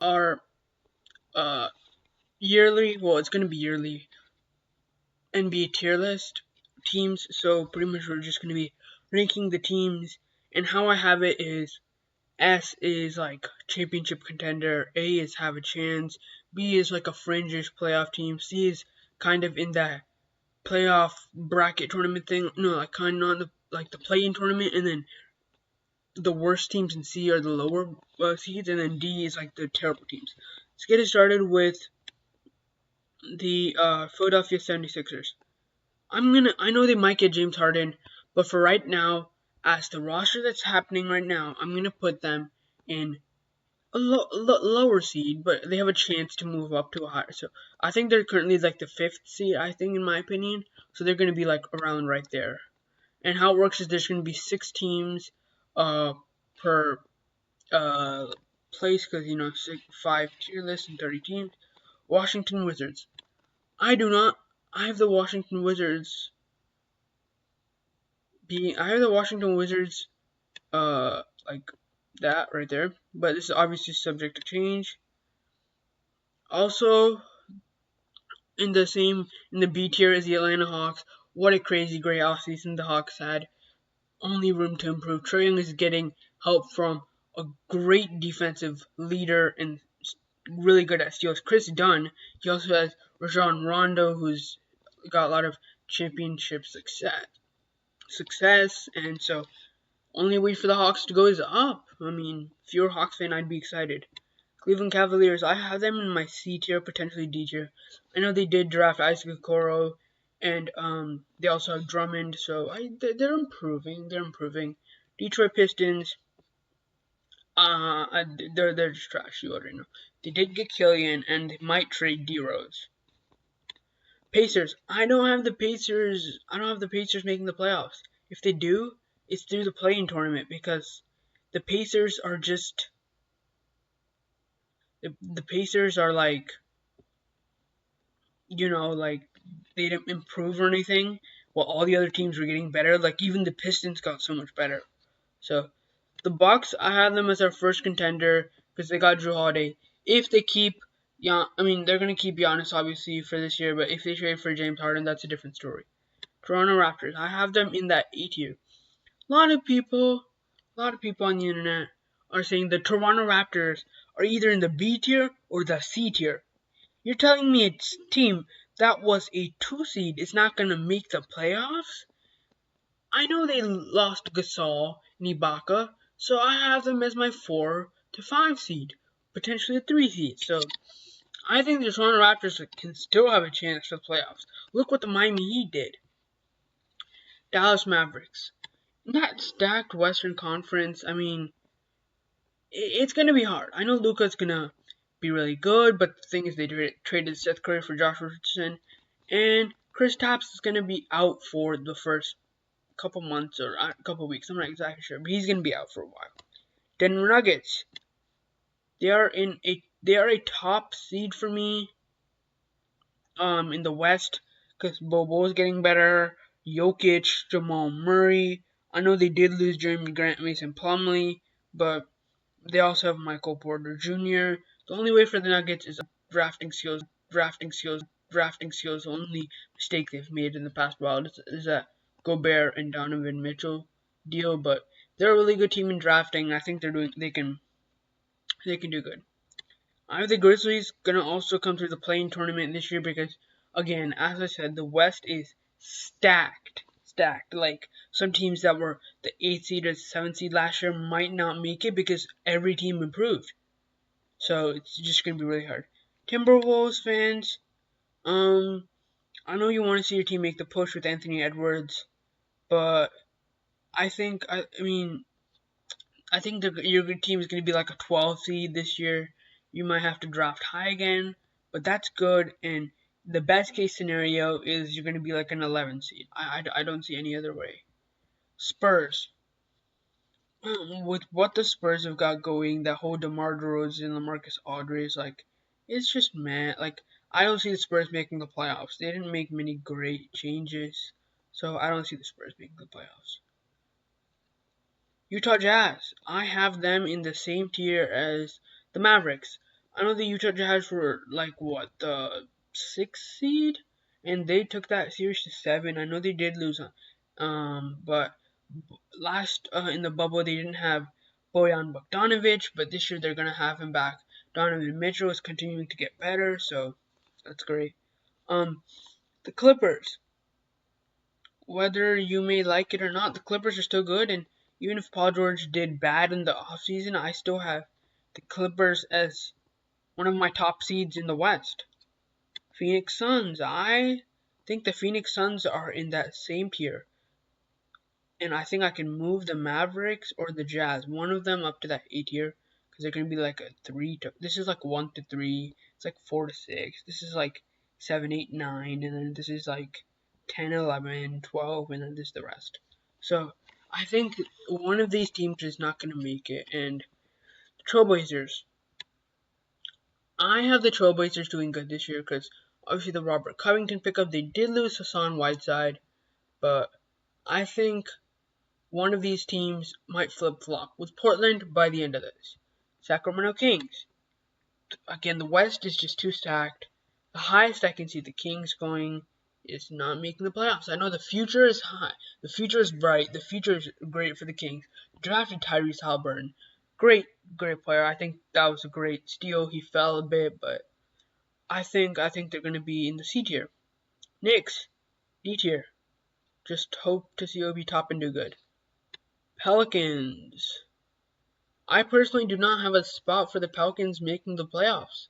our yearly, well, it's going to be yearly NBA tier list teams. So pretty much we're just going to be ranking the teams, and how I have it is S is like championship contender, A is have a chance, B is like a fringish playoff team, C is kind of in that playoff bracket tournament thing, no, like kind of not the play-in tournament, and then the worst teams in C are the lower seeds, and then D is like the terrible teams. Let's get it started with the Philadelphia 76ers. I know they might get James Harden, but for right now, as the roster that's happening right now, I'm gonna put them in a lower seed, but they have a chance to move up to a higher. So I think they're currently like the 5th seed, I think, in my opinion. So they're gonna be like around right there. And how it works is there's gonna be 6 teams per place, because 5 tier lists and 30 teams. Washington Wizards. I do not. I have the Washington Wizards like that right there, but this is obviously subject to change. Also, in the B tier is the Atlanta Hawks. What a crazy great offseason the Hawks had. Only room to improve. Trae Young is getting help from a great defensive leader and really good at steals, Chris Dunn. He also has Rajon Rondo, who's got a lot of championship success, and so only way for the Hawks to go is up. I mean, if you're a Hawks fan, I'd be excited. Cleveland Cavaliers, I have them in my C tier, potentially D tier. I know they did draft Isaac Okoro, and they also have Drummond, so they're improving. They're improving. Detroit Pistons, they're just trash. You already know. They did get Killian, and they might trade D Rose. Pacers, I don't have the Pacers. I don't have the Pacers making the playoffs. If they do, it's through the play-in tournament, because the Pacers are just the Pacers are like, like they didn't improve or anything, while all the other teams were getting better. Like even the Pistons got so much better. So the Bucks, I have them as their first contender because they got Drew Holiday. If they keep, they're gonna keep Giannis obviously for this year, but if they trade for James Harden, that's a different story. Toronto Raptors, I have them in that A tier. A lot of people on the internet are saying the Toronto Raptors are either in the B tier or the C tier. You're telling me a team that was a 2 seed is not going to make the playoffs? I know they lost Gasol and Ibaka, so I have them as my 4 to 5 seed, potentially a 3 seed. So I think the Toronto Raptors can still have a chance for the playoffs. Look what the Miami Heat did. Dallas Mavericks. In that stacked Western Conference, it's going to be hard. I know Luka's going to be really good, but the thing is they traded Seth Curry for Josh Richardson, and Kristaps is going to be out for the first couple months or a couple weeks. I'm not exactly sure, but he's going to be out for a while. Denver Nuggets. They are a top seed for me in the West, because Bobo's getting better. Jokic, Jamal Murray. I know they did lose Jeremy Grant, Mason Plumlee, but they also have Michael Porter Jr. The only way for the Nuggets is drafting skills. The only mistake they've made in the past while is that Gobert and Donovan Mitchell deal, but they're a really good team in drafting. I think they can do good. I have the Grizzlies gonna also come through the play-in tournament this year because, again, as I said, the West is stacked. Like some teams that were the 8th seed or 7th seed last year might not make it because every team improved. So it's just gonna be really hard. Timberwolves fans, I know you want to see your team make the push with Anthony Edwards, but I think your team is gonna be like a 12 seed this year. You might have to draft high again, but that's good. And the best case scenario is you're gonna be like an 11 seed. I don't see any other way. Spurs. With what the Spurs have got going, that whole DeMar DeRozan and LaMarcus Aldridge, like, it's just mad. Like, I don't see the Spurs making the playoffs. They didn't make many great changes, so I don't see the Spurs making the playoffs. Utah Jazz. I have them in the same tier as the Mavericks, I know the Utah Jazz were like what, the 6th seed, and they took that series to 7. I know they did lose, but last in the bubble they didn't have Bojan Bogdanovic, but this year they're gonna have him back. Donovan Mitchell is continuing to get better, so that's great. The Clippers, whether you may like it or not, the Clippers are still good, and even if Paul George did bad in the offseason, I still have the Clippers as one of my top seeds in the West. Phoenix Suns, I think the Phoenix Suns are in that same tier. And I think I can move the Mavericks or the Jazz, one of them up to that A tier, because they're gonna be like a 3 to. This is like 1 to 3. It's like 4 to 6. This is like 7, 8, 9, and then this is like 10, 11, 12, and then this is the rest. So I think one of these teams is not gonna make it, and the Trailblazers. I have the Trailblazers doing good this year because obviously the Robert Covington pickup. They did lose Hassan Whiteside, but I think one of these teams might flip-flop with Portland by the end of this. Sacramento Kings. Again, the West is just too stacked. The highest I can see the Kings going is not making the playoffs. I know the future is high. The future is bright. The future is great for the Kings. Drafted Tyrese Halliburton. Great, great player. I think that was a great steal. He fell a bit, but I think they're going to be in the C tier. Knicks, D tier. Just hope to see Obi Toppin do good. Pelicans. I personally do not have a spot for the Pelicans making the playoffs.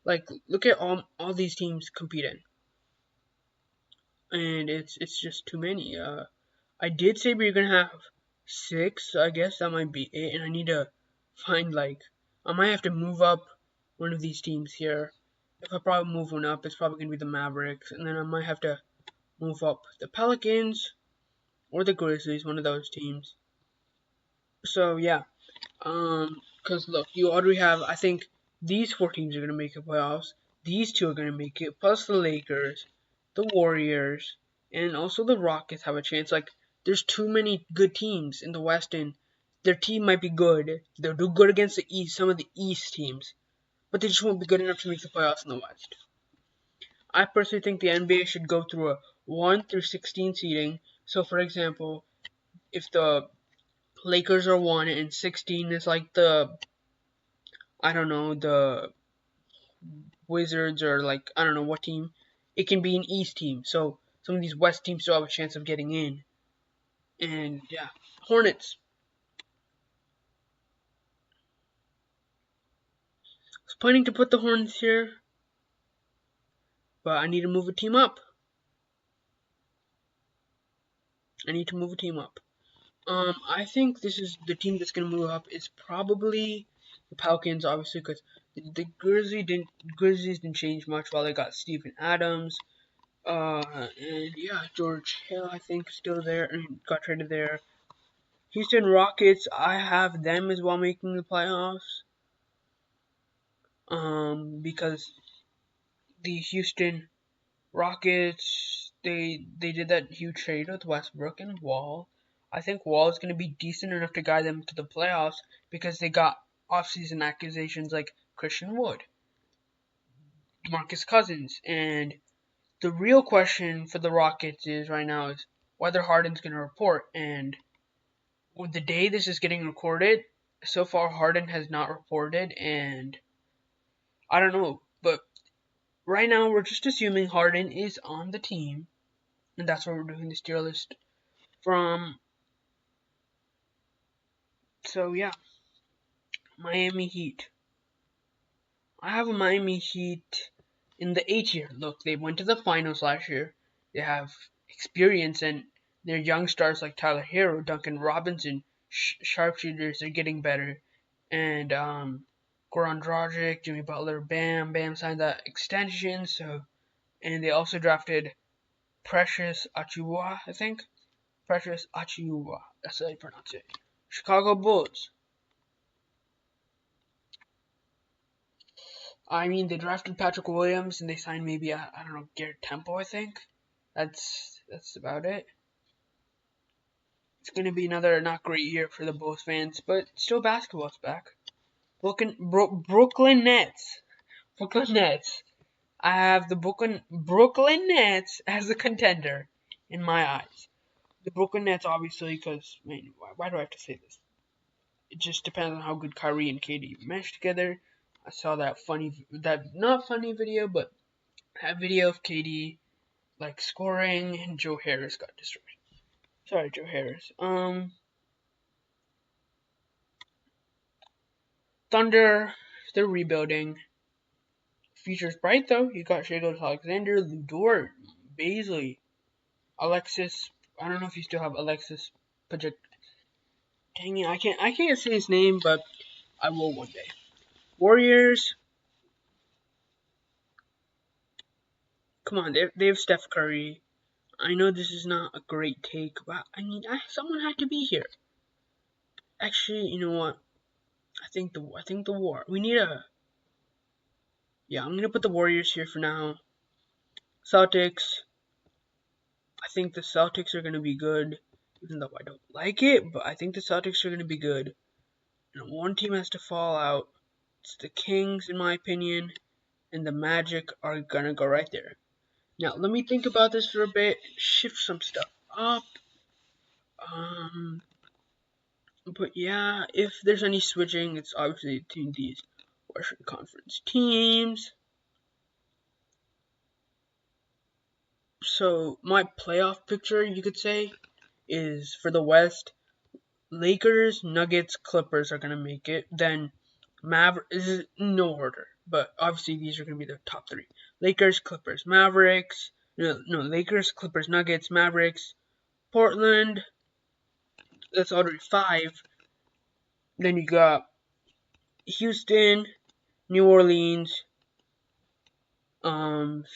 Like, look at all these teams competing, and it's just too many. I did say we are gonna have 6. So I guess that might be it, and I need to find I might have to move up one of these teams here. If I probably move one up, it's probably gonna be the Mavericks, and then I might have to move up the Pelicans or the Grizzlies, one of those teams. So yeah, because look, you already have. I think these 4 teams are gonna make the playoffs. These 2 are gonna make it, plus the Lakers, the Warriors, and also the Rockets have a chance. Like, there's too many good teams in the West, and their team might be good. They'll do good against the East, some of the East teams, but they just won't be good enough to make the playoffs in the West. I personally think the NBA should go through a 1 through 16 seeding. So, for example, if the Lakers are 1 and 16 is like the, I don't know, the Wizards or like, I don't know what team, it can be an East team. So some of these West teams still have a chance of getting in. And yeah, Hornets. I was planning to put the Hornets here, but I need to move a team up. I think this is the team that's gonna move up is probably the Pelicans, obviously, because the Grizzlies didn't change much while they got Steven Adams. And yeah, George Hill, I think, still there and got traded there. Houston Rockets, I have them as well making the playoffs. Because the Houston Rockets, they did that huge trade with Westbrook and Wall. I think Wall is going to be decent enough to guide them to the playoffs because they got offseason accusations like Christian Wood, DeMarcus Cousins, and the real question for the Rockets is right now is whether Harden's going to report. And with the day this is getting recorded, so far Harden has not reported, and I don't know, but right now we're just assuming Harden is on the team, and that's why we're doing this tier list from. So yeah, Miami Heat. I have a Miami Heat in the A tier. Look, they went to the finals last year. They have experience, and their young stars like Tyler Hero, Duncan Robinson, sharpshooters are getting better, and Goran Dragic, Jimmy Butler, Bam signed that extension. So, and they also drafted Precious Achiuwa, I think. Precious Achiuwa, that's how you pronounce it. Chicago Bulls. I mean, they drafted Patrick Williams and they signed maybe I don't know, Garrett Temple, I think. That's about it. It's gonna be another not great year for the Bulls fans, but still basketball's back. Brooklyn Nets. Brooklyn Nets. I have the Brooklyn Nets as a contender in my eyes. The Brooklyn Nets, obviously, because why do I have to say this? It just depends on how good Kyrie and KD mesh together. I saw that not funny video, but that video of KD like scoring and Joe Harris got destroyed. Sorry, Joe Harris. Thunder, they're rebuilding. Future's bright though. You got Shea Alexander, Lou Dort, Baisley, Alexis. I don't know if you still have Alexis Project. Dang it, I can't say his name, but I will one day. Warriors. Come on, they have Steph Curry. I know this is not a great take, but I mean, someone had to be here. Actually, you know what? I think the war. We need a. Yeah, I'm gonna put the Warriors here for now. Celtics. I think the Celtics are gonna be good, even though I don't like it. But I think the Celtics are gonna be good. And one team has to fall out. It's the Kings, in my opinion, and the Magic are gonna go right there. Now, let me think about this for a bit. Shift some stuff up. But yeah, if there's any switching, it's obviously between these Western Conference teams. So my playoff picture, you could say, is for the West. Lakers, Nuggets, Clippers are gonna make it. Then This is no order, but obviously these are gonna be the top three. Lakers, Clippers, Mavericks. No, Lakers, Clippers, Nuggets, Mavericks, Portland. That's already 5. Then you got Houston, New Orleans,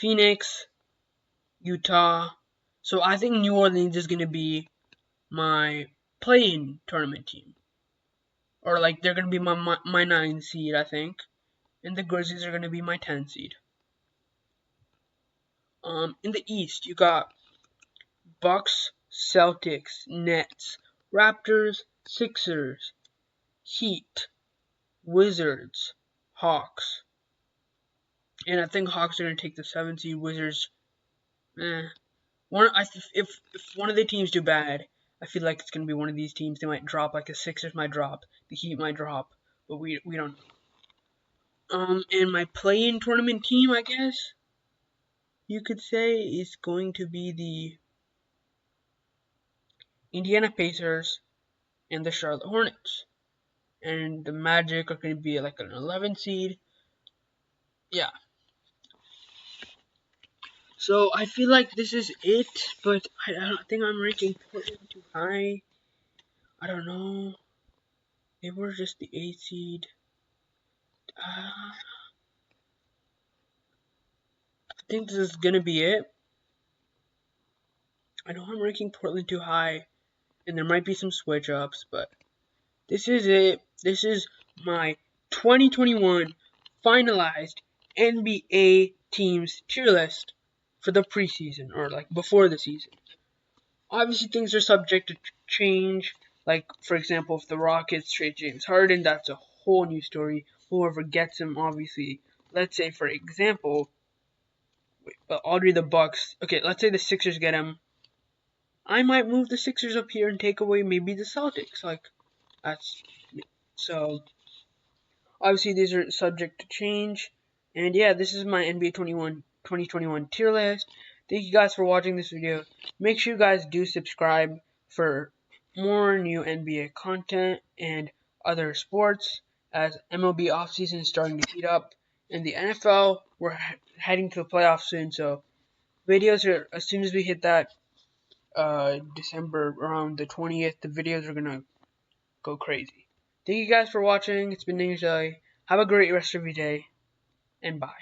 Phoenix, Utah. So I think New Orleans is gonna be my play-in tournament team, or like they're gonna be my 9 seed, I think, and the Grizzlies are gonna be my 10 seed. In the East, you got Bucks, Celtics, Nets, Raptors, Sixers, Heat, Wizards, Hawks. And I think Hawks are going to take the 7 seed. Wizards, if one of the teams do bad, I feel like it's going to be one of these teams. They might drop, like the Sixers might drop, the Heat might drop, but we don't know. And my play-in tournament team, I guess you could say, is going to be the Indiana Pacers and the Charlotte Hornets. And the Magic are going to be like an 11 seed. Yeah. So I feel like this is it, but I don't think I'm ranking Portland too high. I don't know. They were just the 8 seed. I think this is going to be it. I know I'm ranking Portland too high, and there might be some switch ups, but this is it. This is my 2021 finalized NBA teams tier list for the preseason, or like before the season. Obviously, things are subject to change. Like, for example, if the Rockets trade James Harden, that's a whole new story. Whoever gets him, obviously. Let's say, for example, I'll read the Bucks. Okay, let's say the Sixers get him. I might move the Sixers up here and take away maybe the Celtics. Like, that's so. Obviously, these are subject to change. And yeah, this is my NBA 2021 tier list. Thank you guys for watching this video. Make sure you guys do subscribe for more new NBA content and other sports, as MLB offseason is starting to heat up. In the NFL, we're heading to the playoffs soon, so videos are, as soon as we hit that December around the 20th, the videos are gonna go crazy. Thank you guys for watching. It's been Ninja. Have a great rest of your day, and bye.